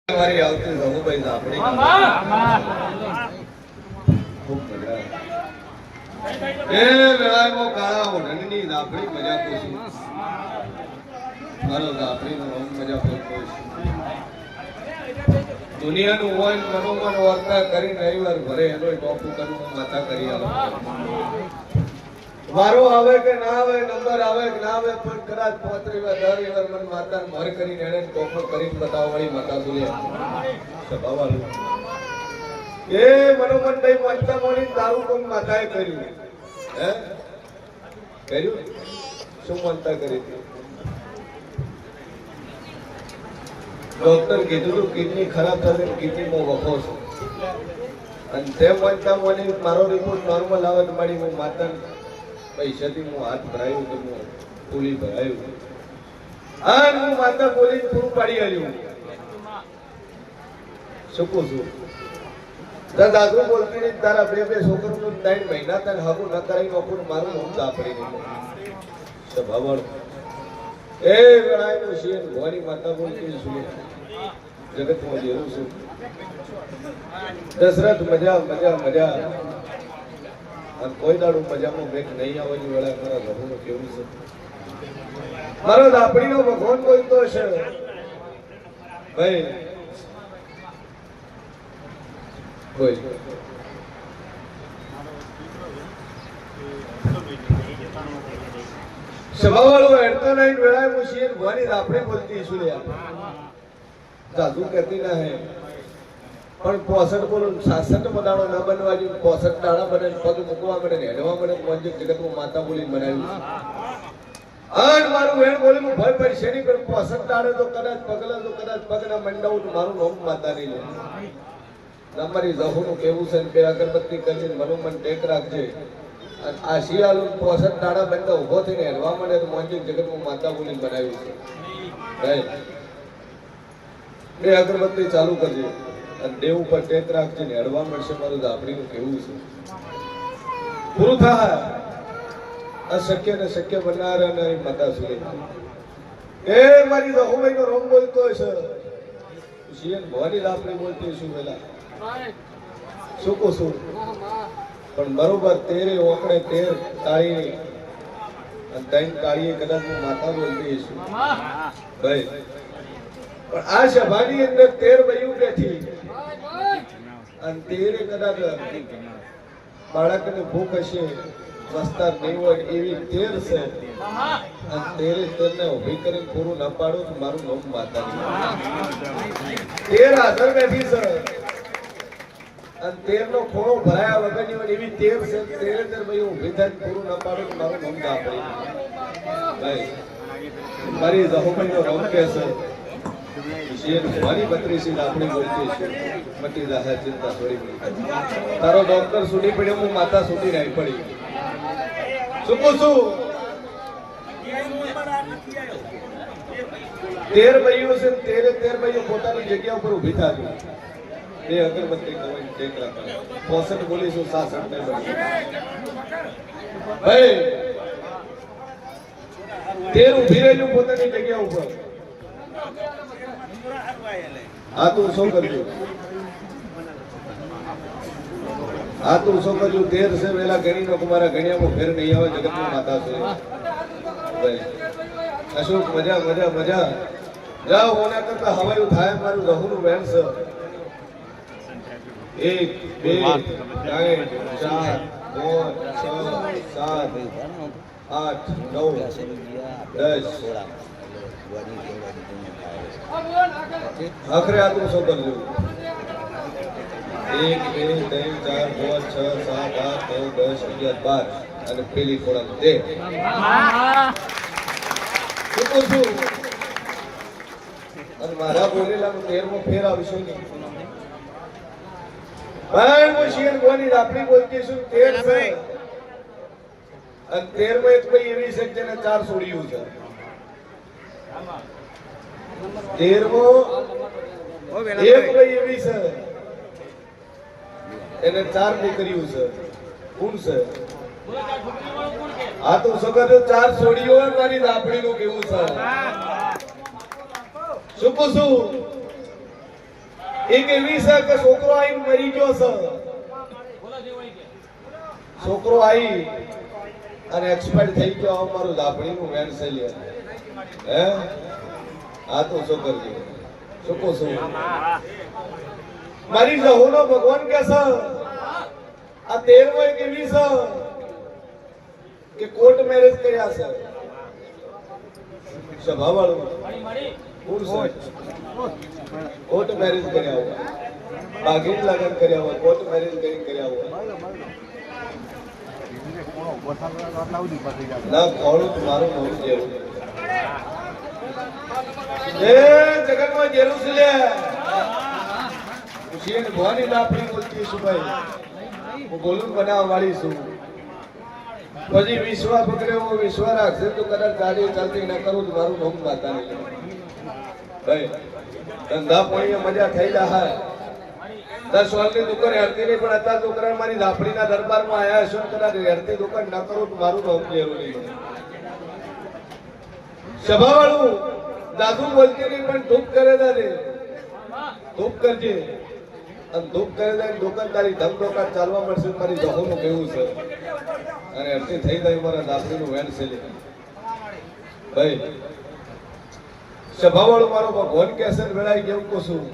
મારી આવતી રઘુભાઈ આપણી ખૂબ મજા એ વેળામાં કાળા ઓઢણની આપણી મજા પૂછી મારો આપણીનો રોમ મજા પૂછો દુનિયાનું હોય મનોમન વાર્તા કરી રવિવાર ભરે એનો ટોપુ કરું માતા કરી વારો આવે કે ના આવે નંબર આવે કે ના આવે પણ કદાચ 35 વાર 10 વાર મન માતા મર કરીને એને ટોપો કરીને બતાવવાળી માતા બોલ્યા સભાવાળું એ મનોમન ભાઈ વાંચતા મોની દારૂ કોણ માતાએ કર્યું હે કર્યું શું માનતા કરી ડોક્ટર કીધું તું કિડની ખરાબ થશે કિડનીમાં વખો છે અને તે વાંચતા મોની મારો રિપોર્ટ નોર્મલ આવે તો મારી હું માતા પૈસાથી હું હાથ ભરાયું તો હું પૂલી ભરાયું અને હું માતા બોલી પૂરું પાડી આવ્યું શકું છું દાદુ બોલતી નહીં તારા બે છોકરોનું 3 મહિના તને હગું ન કરાવી નોકું મારું નામ દાપડી નહીં સ્વભાવ એ ગણાયનું છે ભવાની માતા બોલતી છું જગતમાં જેવું છું દશરથ મજા મજા મજા અને કોઈ દાડું મજામાં બેક નહીં આવવાની વેળા મારા ઘરનું કેવું છે મારો દાપડીનો ભગવાન બોલતો છે ભાઈ બોલ સભાવાળો હેડતો નહીં વેળાએ હું છીએ ભવાની દાપડી બોલતી છું જાદુ કહેતી ના હે પણ 65 બોલો 66 દાડો ના બનવા જોઈએ 65 દાડા બને પગ મૂકવા મળે ને હેડવા મળે મંજિલ જગતમાં માતા બોલી બનાવ્યું અને મારું વેણ બોલી હું ભય પડશે નહીં પણ 65 દાડે તો કદાચ પગલા તો કદાચ પગના મંડાવું તો મારું નામ માતા નહીં લે તમારી જહુનું કેવું છે બે અગરબત્તી કરીને મનોમન ટેક રાખજે અને આ શિયાળુ 65 દાડા બંધા ઉભો થઈને હેડવા મળે તો મંજિલ જગતમાં માતા બોલી બનાવ્યું છે બે અગરબત્તી ચાલુ કરજે અને દેવ ઉપર ટેક રાખજે ને હેડવા મળશે મારું દાપડીનું કેવું છે પૂરું થાય અશક્ય ને શક્ય બનાવનારી માતા સુરે એ મારી રઘુભાઈ નો રોમ બોલતો છે શિયન ભવાની દાપડી બોલતી છું પેલા શું કહું છું પણ બરોબર 13 ઓકડે 13 તાળી અને 3 તાળીએ કદાચ હું માતા બોલતી છું ભાઈ પણ આ સભાની અંદર 13 બયું બેઠી અને 13 કદાચ બાળકને ભૂખ હશે વસ્તાર નહીં હોય એવી 13 છે અને 13 ને ઉભી કરીને પૂરું ન પાડું તો મારું નામ માતા 13 હાજર બેઠી છે અને 13 નો ખોળો ભરાયા વગરની હોય એવી 13 છે 13 ભાઈ ઉભી થાય પૂરું ન પાડું તો મારું નામ દાપડી ભાઈ મારી જહુભાઈ નો રોમ કે છે ભવાની 32 દાપડી બોલતી છે મટી જાહે ચિંતા છોડી તારો ડોક્ટર સુડી પડ્યો હું માતા સુડી રહી પડી શું કહું છું 13 ભાઈઓ છે 13 ભાઈઓ પોતાની જગ્યા ઉપર ઉભી થાય બે અગરબત્તી કવાઈ ટેક રાખે 65 બોલીશું 66 નહીં બની ભાઈ 13 ઉભી રહેલું પોતાની જગ્યા ઉપર આ તું શું કરજો આ તું શું કરજો 13 છે વેલા ગણી નો કુમારા ગણ્યામાં ફેર નહીં આવે જગતમાં માતા છે ભાઈ અશોક મજા મજા મજા જાઓ હોના કરતા હવાયું થાય મારું રઘુનું વેણ છે 1 2 3 4 5 6 7 8 9 10 આખરે આ તું શું કરજો 1 2 3 4 5 6 7 8 9 10 11 12 અને પેલી ખોરાક દે શું કહું છું અને મારા બોલેલા 13 ફેર આવશો નહીં પણ હું શિયન ગોની આપણી બોલતી છું 13 છે અને 13 માં એક ભાઈ એવી છે જેને 4 છોડ્યું છે 13 એક ભાઈ એવી છે એને 4 દીકરીઓ છે કોણ છે આ તો સગર 4 છોડીઓ મારી દાપડીનું કેવું છે શું કહું છું એક એવી છે કે છોકરો આવીને મરી ગયો છે, છોકરો આવી અને એક્સપાયર થઈ ગયો, અમારું ધાપડીનું વેણ છે લે હે આ તો શું કરજે શું કહું છું મારી જહોનો ભગવાન કે છે આ 13મો એક એવી છે કે કોર્ટ મેરેજ કર્યા છે સભાવાળું કોર્ટ મેરેજ કર્યા હોય, બાગીન લગ્ન કર્યા હોય, કોર્ટ મેરેજ કર્યા હોય ના ખોળું મારું મોડું જેવું એ જગતમાં જેલું છે લે ખુશીને ભવાની લાપડી બોલતી છું ભાઈ, હું બોલું બનાવવા વાળી છું. પછી વિશ્વા પકડ્યો, વિશ્વા રાખશે તો કદાચ ગાડી ચાલતી ના કરું તો મારું નામ ગાતા નહીં ભાઈ. ધંધા પાણીએ મજા થઈ જાય 10 વારની દુકાન હેરતી નહીં, પણ અત્યારે છોકરા મારી લાપડીના દરબારમાં આવ્યા છો, કદાચ હેરતી દુકાન ના કરું તો મારું નામ લેવું નહીં. સભાવાળું દાદુ બોલતી નહીં પણ ધૂપ કરે દાદે ધૂપ કરજે અને ધૂપ કરે દાદે દુકાનદારી ધમધોકાર ચાલવા મળશે. મારી જહોનું કેવું છે અને હેરતી થઈ જાય મારા લાપડીનું વેણ છે ભાઈ. સભાવાળું મારો ભગવાન કેસર વેળાઈ કેવું કહું છું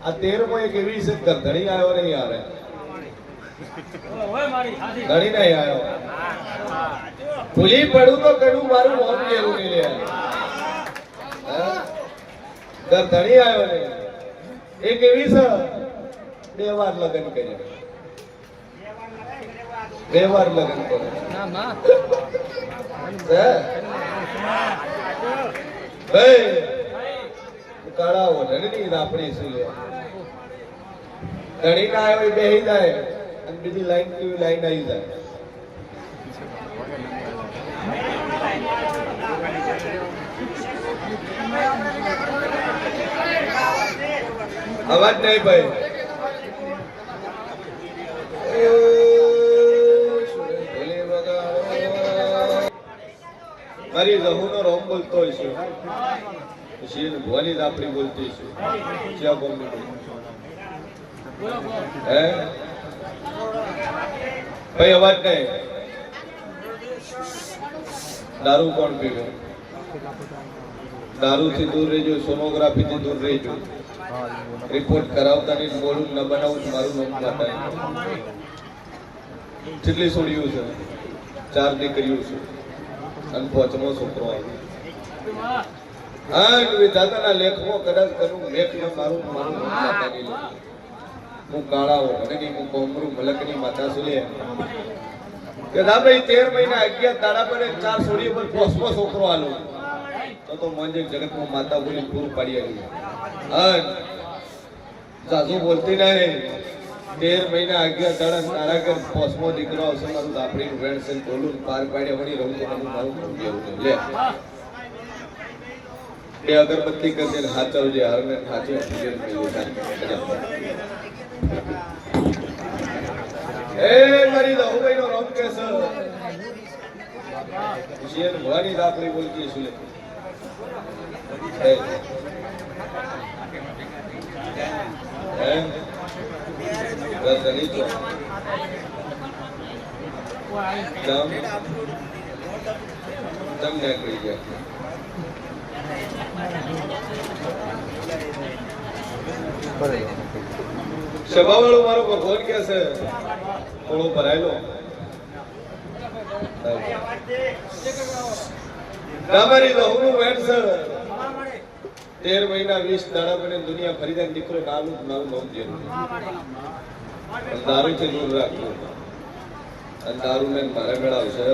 આ 13મો એક એવી છે ધણી આવ્યો નહીં યાર, ધણી નહીં આવ્યો, ભૂલી પડું તો કડું મારું નામ કેવું નહીં લે ધણી આવ્યો નહીં. એક એવી છે 2 વાર લગ્ન કર્યા, 2 વાર લગ્ન કર્યા ભાઈ. કાળાઓ ધણી આપણી શું લે ધણી ના આવ્યો બેહી જાય અને બીજી લાઈન કેવી લાઈન આવી જાય. અવાજ નહીં ભાઈ. મારી જહુનો રોમ બોલતો હોય છે, શીર ભવાની આપણી બોલતી છે હે ભાઈ. અવાજ નહીં. દારૂ કોણ પીવે? દારૂથી દૂર રહેજો, સોનોગ્રાફીથી દૂર રહેજો, રિપોર્ટ કરાવતા નહીં, બોલું ન બનાવું મારું નામ માતા. કેટલી છોડ્યું છે? 4 દીકરીઓ છે અને 5મો છોકરો આવ્યો. વિધાતાના લેખમાં કદાચ કરું લેખમાં મારું મારું નામ માતા નહીં લે. હું કાળાઓ અને હું કોમરું મલકની માતા છું લે કે ના ભાઈ 13 મહિના 11 દાડા પર 4 છોડી પર 5મો છોકરો આલો તો મંજે જગતમાં માતા બોલી પૂરું પાડી આવી. સાસુ બોલતી નહીં 13 મહિના 11 દાડા તારા ઘર 5મો દીકરો આવશે મારું આપણી વેણ છે બોલું પાર પાડે વળી રહું તો મારું લે 2 અગરબત્તી કરીને હાથ ચાલજે હારને હાથે એ મારી દહુભાઈ નો રોમ કે છે શેર ભવાની આપણી બોલતી છે સભાવાળો મારો ભગવાન કે છે થોડો ભરાયેલો તમારી દહુનું વેણ છે 13 મહિના 20 દાડા બને દુનિયા ફરી જાય દીકરો નાનું નાનું નામ જેવું દારૂ થી દૂર રાખવું અને દારૂ ને મારે મેળવશે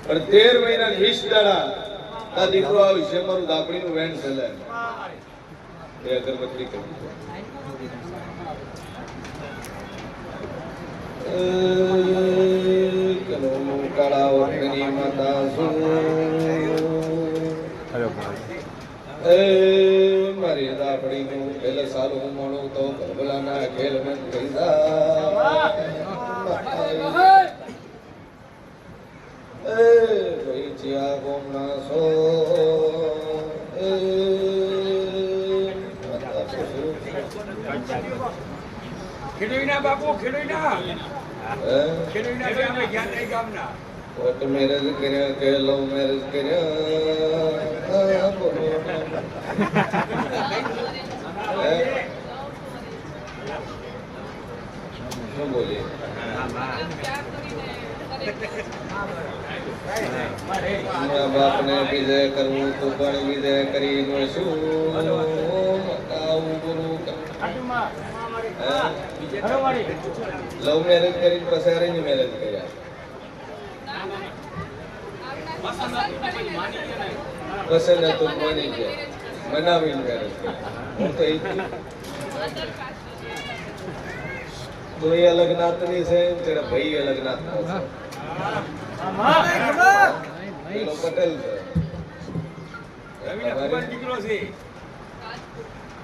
પણ 13 મહિના 20 દાડા આ દીકરો આવશે મારું દાપડીનું વેણ છે લે એ અગરબત્તી કરી કાળા ઓઠની માતા શું મારી દાપડીનું પેલા સારું મળું તો કરબલાના ખેલ મન કૈદા ગોમના સો ખેડૂતના બાપુ ખેડૂતના હે ખેડૂતના ગામે ગયા તઈ ગામના કોર્ટ મેરેજ કર્યા કે લવ મેરેજ કર્યા બોલો હે શું બોલીએ મારા બાપને વિજય કરવું તો પણ વિજય કરીને શું આવું ગુરુ લવ મેરેજ કરીને પછી અરેન્જ મેરેજ કર્યા પસંદ હતું માની ગયા મનાવીને મેરેજ કર્યા હું તો એ તો એ અલગ નાતની છે તેરા ભાઈ અલગ નાતનો છે પેલો પટેલ છે રવિના ફુવાન દીકરો છે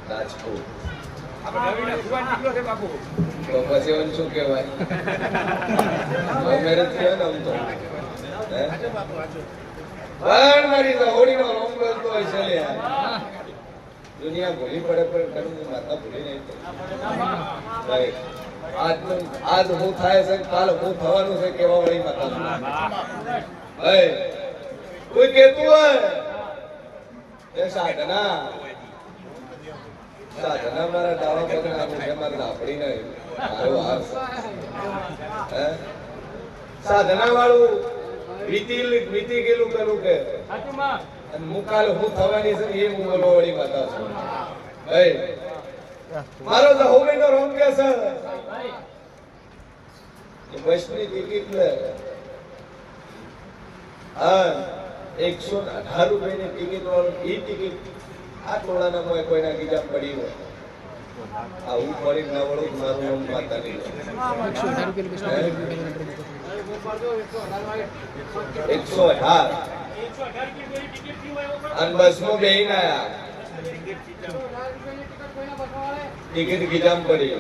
રાજપૂત આપણે રવિના ફુવાન દીકરો છે બાપુ તો પછી એમ શું કહેવાય મેરેજ થયા ને આમ તો પણ મારી હોળીનો રોમ બોલતો હોય છે લે દુનિયા ભૂલી પડે પણ કરું માતા ભૂલી નહીં ભાઈ આજ હું થાય છે કાલ હું થવાનું છે કેવા વાળી માતા ભાઈ કોઈ કહેતું હોય એ સાધના મારા ડાવા પગના આવું છે મારે આપડી નહીં મારો હાર છે સાધના વાળું વીતી ગયેલું કરું કે અને મુકાલ હું થવાની છે એ હું બોલવા વાળી માતા છું ભાઈ મારો જહોમીનો રોમ કે છે એ બસની ટિકિટ લે હા 118 રૂપિયાની ટિકિટ વાળું એ ટિકિટ આ ટોળાના મોય કોઈના ગીજા પડી હોય આ હું પડી ના વળું મારું નામ માતા નહીં 118 અને બસમાં બેહીને આયા ટિકિટ ગીજામ પડી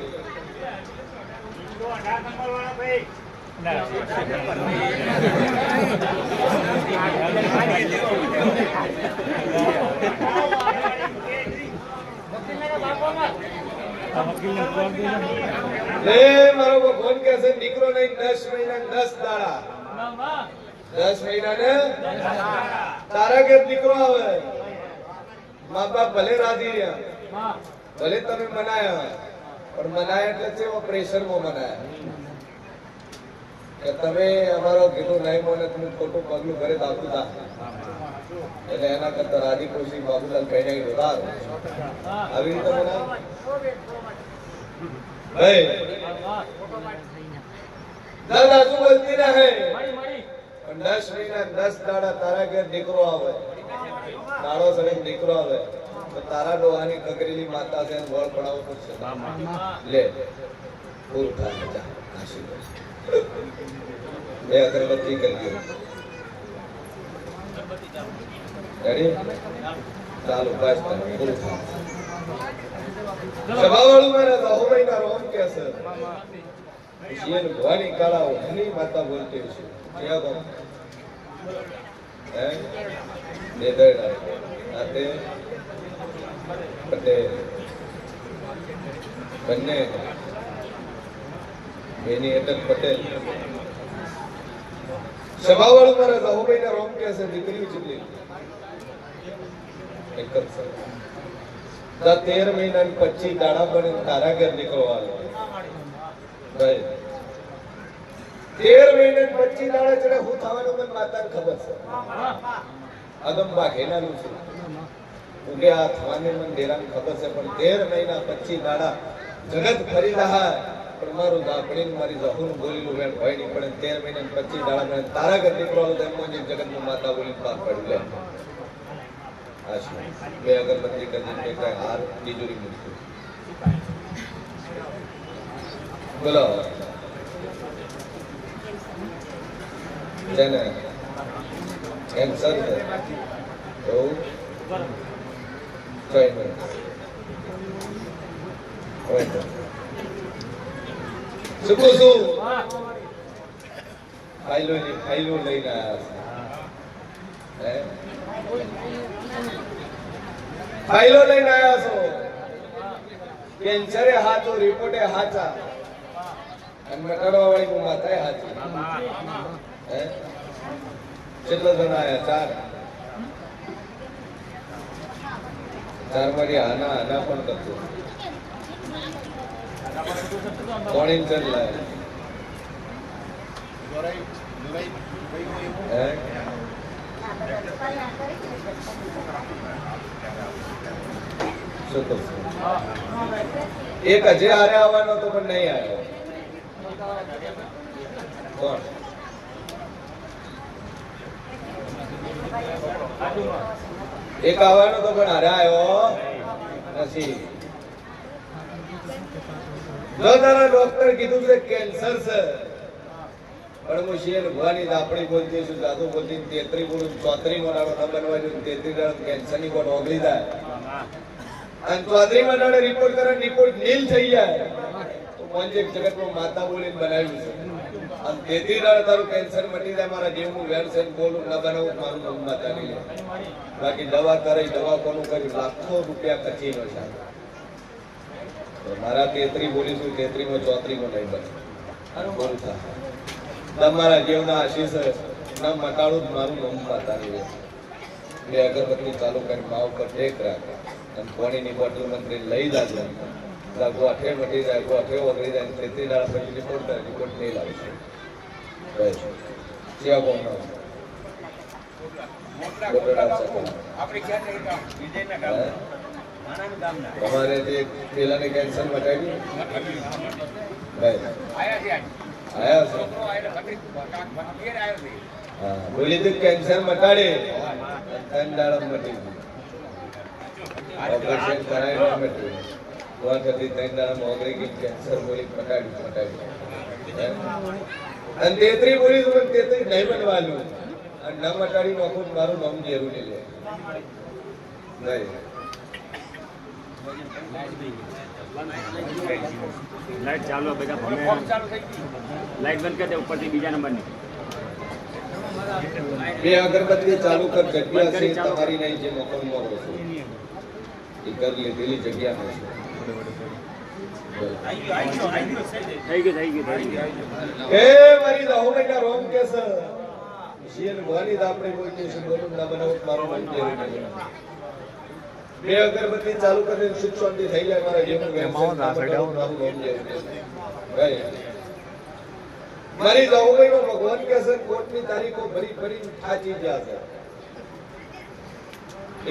મારો ભગવાન કે છે દીકરો નહીં 10 મહિના 10 દાડા 10 મહિના ને તારા ઘેર દીકરો આવે મા બાપ ભલે રાજી રહ્યા ભલે તમે મનાયા પણ મનાયા એટલે છે પ્રેશરમાં મનાયા કે તમે અમારો કીધું નહીં મને તમે ખોટું પગલું ઘરે દાખવું તા એટલે એના કરતા રાજી ખુશી બાબુલાલ કહીને વધાર આવી રીતે મનાય ભાઈ દાદા શું બોલતી રહે પણ 10 મહિના 10 દાડા તારા ઘેર દીકરો આવે દાડો સડે દીકરો આવે તો તારા ડોહાની કકરેલી માતા છે વળ પડાવવો પડશે લે પૂરું થાય જા આશીર્વાદ બે અગરબત્તી કરી દો રેડી ચાલો બસ પૂરું થાય સભાવાળું મારા દહોભાઈના રોમ કે છે શિયન ભવાની કાળાઓ ઘણી માતા બોલતી છે ક્યાં બોલ હે દેદડા આતે પટેલ બંને બેની અટક પટેલ સભાવાળું મારા દહોભાઈના રોમ કે છે દીકરી ચૂકી એક જ છે 13 મહિના 25 દાડા બને તારા ઘર દીકરો આવ્યો ભાઈ 13 મહિના 25 દાડા ચડે હું થવાનું મને માતાને ખબર છે અગંબા ઘેનાનું છે હું કે આ થવાની મને ડેરાને ખબર છે પણ 13 મહિના 25 દાડા જગત ફરી રહ્યા પણ મારું દાપડીને મારી જહુનું બોલેલું વેણ ભય નહીં પડે 13 મહિના 25 દાડા મને તારા ઘર દીકરો આવ્યો એમ જ જગતનું માતા બોલીને પાર પડ્યું લે બે અગરબત્તી કરી કઈ હાર તિજોરી મૂકી બોલો જેને કેન્સર છે તો શું ફાઇલો લઈને આવ્યા ફાઇલો લઈને આવ્યા છો કેન્સરે હાચો રિપોર્ટે હાચા અને મટાડવા વાળી માતાએ હાચી હે કેટલા જણા આયા ચાર માંથી હાના હાના પણ કરતો કોણ ઇન્ચર લાય હે શું કરશો? એક હજે હારે આવવાનો તો પણ નહીં આવ્યો. કોણ? એક આવવાનો તો પણ હારે આવ્યો નથી. જો તારા ડોક્ટર કીધું છે કેન્સર છે, પણ હું શેર ભવાની આપણી બોલતી છું, જાદુ બોલતી 33 બોલું 34 મનાડો ન બનવા જોઈએ. 33 કેન્સર ની કોટ ઓગળી જાય અને 34 મનાડે રિપોર્ટ કરે, રિપોર્ટ નીલ થઈ જાય તો મોંજે જગતમાં માતા બોલીને બનાવ્યું છે. અને 33 તારું કેન્સર મટી જાય, મારા જીવનું વેર છે બોલું ન બનાવું મારું નામ માતા નહીં. બાકી દવા કરે, દવા કોનું કર્યું, લાખો રૂપિયા કચીનો છે. મારા 33 બોલીશું, 33 માં 34 માં નહીં બને. બોલું થાય તમારા જીવના આશીષ ન મટાડું મારું નામ માતા નહીં. બે અગરબત્તી ચાલુ કરી મા ઉપર ટેક રાખે અને પાણીની બોટલ મંત્રી લઈ જાય. ગોઠે મટી જાય, ગોઠે ઓગળી જાય, 33 દાડા પછી રિપોર્ટ કરે, રિપોર્ટ નહીં લાવશે. તમારે જે પેલાને કેન્સર મટાડ્યું આયા છે. હા, બોલી તું કેન્સર મટાડે 3 દાડા મટી ગયું. ઓપરેશન કરાય ન મટ્યું. વાત હતી 3 દાડામાં ઓગળી ગઈ કેન્સર, બોલી મટાડ્યું. અને 33 બોલી તું 33 નહીં બનવાનું અને ન મટાડી નાખું મારું નામ જરૂરી લે નહીં. લાઈટ ચાલુ બધા ભમે લાઈટ બંધ કરી દે ઉપરથી બીજા નંબરની બે અગરબત્તી ચાલુ કર. જગ્યા છે તમારી નહીં, જે મકાનમાં રહો છો એ કર લીધેલી જગ્યા નથી. થઈ ગયું એ મારી રાહુલના રોમ કે છે શિયન ભવાની તો આપણે કોઈ કે છે બોલું ના બનાવું મારું મન કેવું નહીં. બે અગરબત્તી ચાલુ કરીને સુખ શાંતિ થઈ જાય. મારા જીવનું મારી જાઉભાઈ ભગવાન કે છે કોર્ટની તારીખો ભરી ભરી થાચી ગયા છે.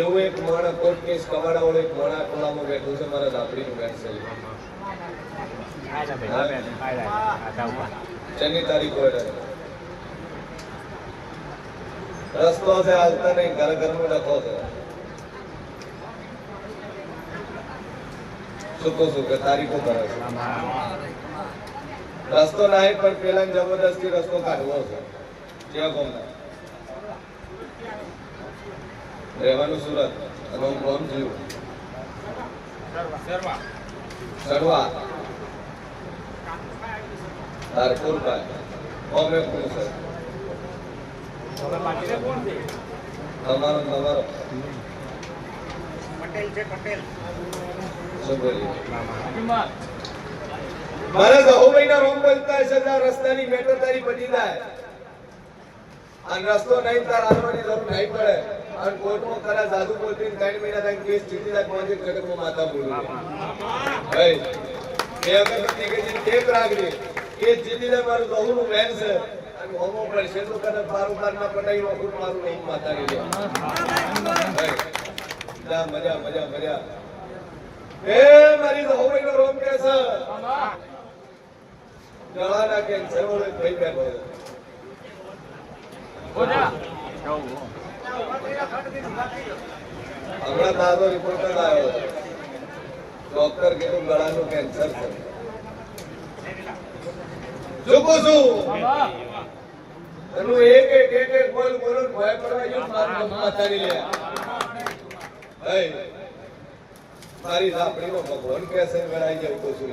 એવું એક માણસ કોર્ટ કેસ કવાડા વાળો એક માણસ ટોળામાં બેઠું છે. મારા લાપડીનું બેન છે. શેની તારીખ હોય રસ્તો છે હાલતા નહીં, ઘર ઘરમાં ડખો છે. શું કે તારીખો કરે છે. રસ્તો નહીં પણ પેલા જબરદસ્તી રસ્તો કાઢવો છે. ક્યાં કોમના રહેવાનું સુરત અને હું કોમ છું સરવા ધારપુર ભાઈ કોમે કોણ છે તમારો પટેલ શું બોલી મારા જાહુભાઈ ના રોમ બોલતા છે. રસ્તાની મેટર તારી બની જાય અને રસ્તો નહીં તાર આવવાની જરૂર નહીં પડે અને કોર્ટમાં કરા જાદુ બોલતી 3 મહિના થાય કેસ જીતી જાય. પાંચ એક જગતમાં માતા બોલું ભાઈ બે અગરબત્તી કે ટેપ રાખજે. કેસ જીતી જાય મારું જાહુનું બેન છે અને હોમો પડશે તો કદાચ બારોબાર ના પટાઈ નાખું મારું નહીં માતા ની મજા મજા મજા. એ મારી જાહુભાઈ નો રોમ કે છે ગળાના કેન્સર વાળો ભાઈ બેઠો છે. હમણાં તારો રિપોર્ટ આવ્યો, ડોક્ટર કીધું ગળાનું કેન્સર છે. ચૂકું છું એનું એક બોલ બોલો ભય પડવા જેવું મારું માથાની લે. મારી ઝાપડીનો ભગવાન કેસે ગળાઈ જવું તો છું.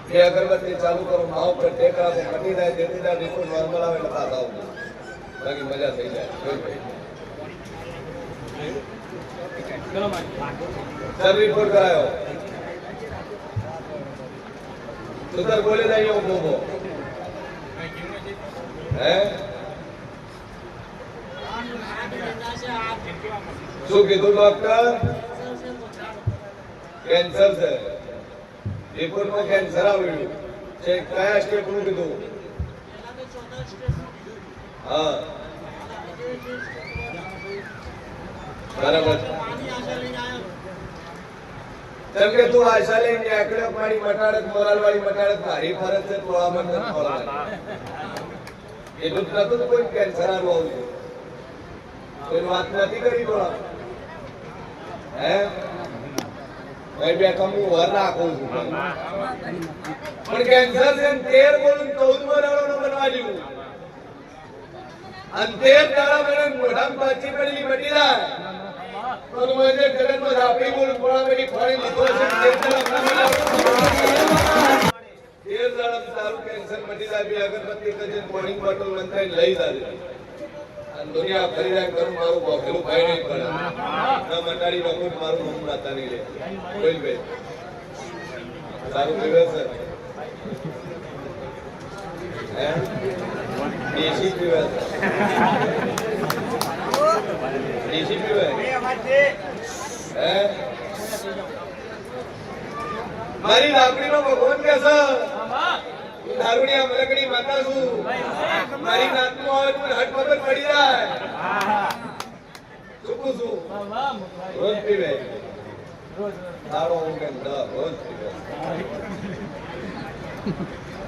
બે અગરબત્તી ચાલુ કરો, માવ પર ટેક રાખો, મટી જાય જેથી જાય રિપોર્ટ નોર્મલ આવે એટલે પાસ આવું. બાકી મજા થઈ જાય. સર રિપોર્ટ કરાયો તો સર બોલે જાય એવું બોબો હે શું કીધું ડોક્ટર કેન્સર છે રિપોર્ટમાં કેન્સર આવ્યું છે કયા સ્ટેપ નું કીધું હા બરાબર જેમ કે તું આશા લઈને આકડે પાણી મટાડત મોરાલ વાળી મટાડત મારી ફરજ છે તોળામાં નથી તોળામાં એટલું જ નતું કોઈ કેન્સર આવું કોઈ વાત નથી કરી તોળા હે મેં બે કમી વર રાખું છું પણ કેન્સર છે 13 બોલું 14મો દાડો બનવા જેવું અને 13 દાડા મને મોઢામાં પાછી પડેલી મટી જાય તો મને જગતમાં આપી બોલું પોળામાં ફાડી લીધો છે 13 દાડા તારું કેન્સર મટી જાય બે અગરબત્તી કરીને મોર્નિંગ બોટલ મંથાઈને લઈ જાય અને દુનિયા ફરી જાય કરું મારું બોખેલું ભાઈ નહીં પડે ના મટાડી નાખું મારું નામ નાતા નહીં લે કોઈ ભાઈ સારું પીવે છે દેશી પીવે દેશી પીવે હે મારી લાકડીનો ભગવાન કે છે દારૂડિયા મલકડી માતા છું મારી નાતનું આવે તો હટ પગત પડી જાય ચૂકું છું રોજ પીવે દાડો હું કેમ રોજ પીવે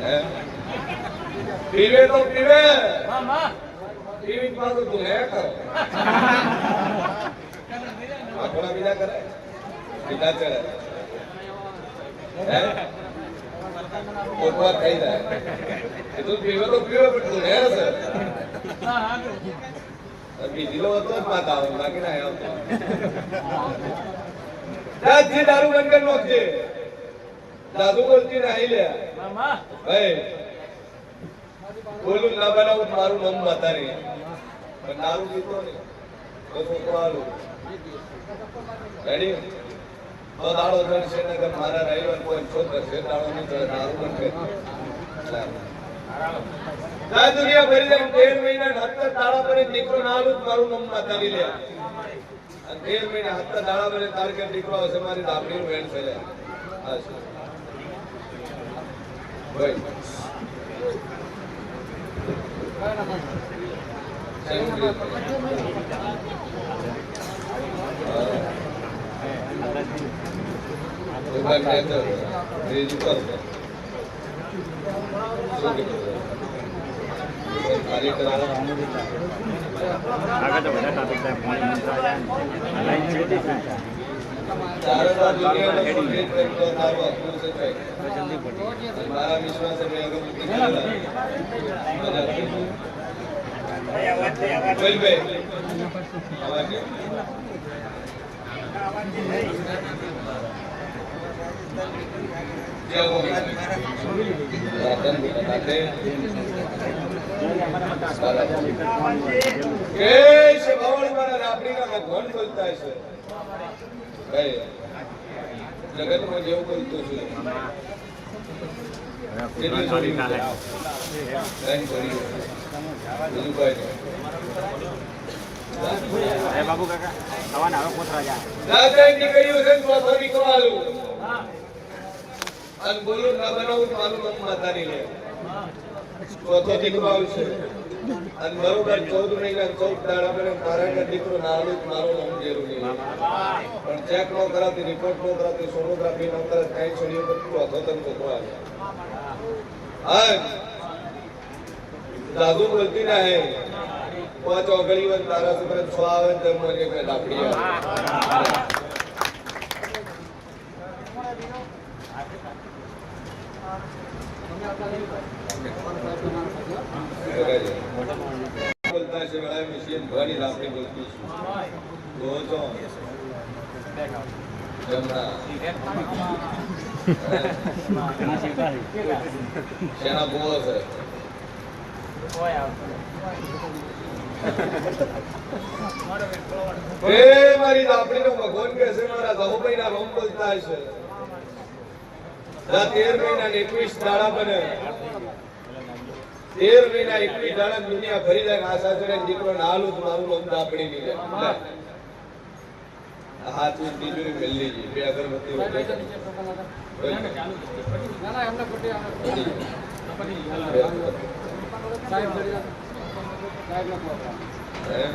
હે પીવે તો પીવે પીવી પાછું તું હે કરો આપણા બીજા કરે બીજા ચડે હે કોકવાર થઈ જાય એ તો પીવે તો પીવે પણ તું હે સર બીજી લો તો જ માતા આવે બાકી ના આવતો દાદી દારૂ બંધ કરી નાખજે દાદુ બોલતી નહીં લે ભાઈ બોલું ના બનાવું મારું નામ બતા નહીં પણ દારૂ પીતો નહીં તો છોકરાનું રેડી તો દાડો જણશે ને કે મારા રવિવાર કોઈ છોકર છે દાડો નહીં ચડે દારૂ બંધ કરી આ દુનિયા ભરી જાય 13 મહિના 70 દાડા પર દીકરો ના આલું મારું નામ બતા નહીં લે અને 13 મહિના 70 દાડા પર તાર કે દીકરો હશે મારી દાબડીનું વેણ છે લે હા ભાઈ આગળ તો બધા ટોપિક છે પાણી મંત્ર જાય લાઈન છે મારા વિશ્વાસ જગત માં જેવું બોલતું છું બાબુ કાકા ખાવાના હવે કોથરા જાય નીકળ્યું છે ચોથો નીકળવાનું અને બોલું ના બનાવું મારું નામ માતા નહીં લે ચોથો દીકરો આવશે અને બરોબર 14 મહિના 14 દાડા પર તારા દીકરો નાલું મારું નામ જરૂરી પણ ચેક નો કરાતી રિપોર્ટ નો કરાતી સોનોગ્રાફી નો કરાતી કઈ છોડીઓ બધું હતો તમ છોકરો આવે હા દાદુ બોલતી ના હે 5 ઓગળી વન તારા સુપર 6 આવે તો મને કે લાકડી બોલતા છે બડા મશીન ભરી લાકડી બોલતી છે તો જમણા શેના બોલો છે એ મારી દાપડીનો ભગવાન કહે છે મારા જાહુભાઈના રોમ બોલતા હશે. આ 13 મહિના ને 21 દાડા બને. 13 મહિના 21 દાડા દુનિયા ભરી જાય ને આ સાસરે દીકરો નાલું જ મારું નામ દાપડી ની લે. હાથ ની તિજોરી મેલી લીધી. બે અગરબત્તી વધે. સાહેબ